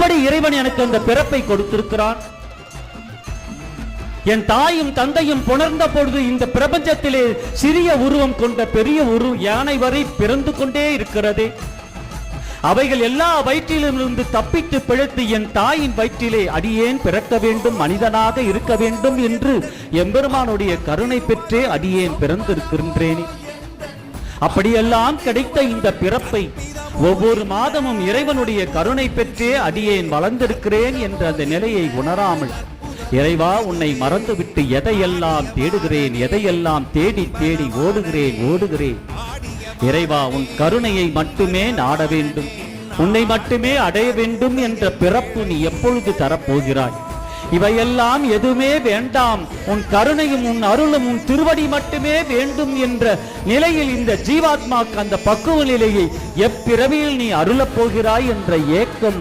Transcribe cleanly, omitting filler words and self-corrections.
எப்படி இறைவன் எனக்கு அந்த பிறப்பை கொடுத்திருக்கிறான்? என் தாயும் தந்தையும் புணர்ந்த பொழுது இந்த பிரபஞ்சத்திலே சிறிய உருவம் கொண்ட பெரிய யானை வரை பிறந்து கொண்டே இருக்கிறதே. அவைகள் எல்லா வயிற்றிலிருந்து தப்பித்து பிழைத்து என் தாயின் வயிற்றிலே அடியேன் பிறக்க வேண்டும், மனிதனாக இருக்க வேண்டும் என்று எம்பெருமானுடைய கருணை பெற்றே அடியேன் பிறந்திருக்கின்றேனே. அப்படியெல்லாம் கிடைத்த இந்த பிறப்பை ஒவ்வொரு மாதமும் இறைவனுடைய கருணை பெற்றே அடியேன் வளர்ந்திருக்கிறேன் என்ற அந்த நிலையை உணராமல், இறைவா உன்னை மறந்துவிட்டு எதையெல்லாம் தேடுகிறேன், எதையெல்லாம் தேடி தேடி ஓடுகிறேன். இறைவா உன் கருணையை மட்டுமே நாட வேண்டும், உன்னை மட்டுமே அடைய வேண்டும் என்ற பிறப்பு நீ எப்பொழுது தரப்போகிறாய்? இவையெல்லாம் எதுவுமே வேண்டாம், உன் கருணையும் உன் அருளும் உன் திருவடி மட்டுமே வேண்டும் என்ற நிலையில் இந்த ஜீவாத்மாக்கு அந்த பக்குவ நிலையை எப்பிறவியில் நீ அருளப் போகிறாய் என்ற ஏக்கம்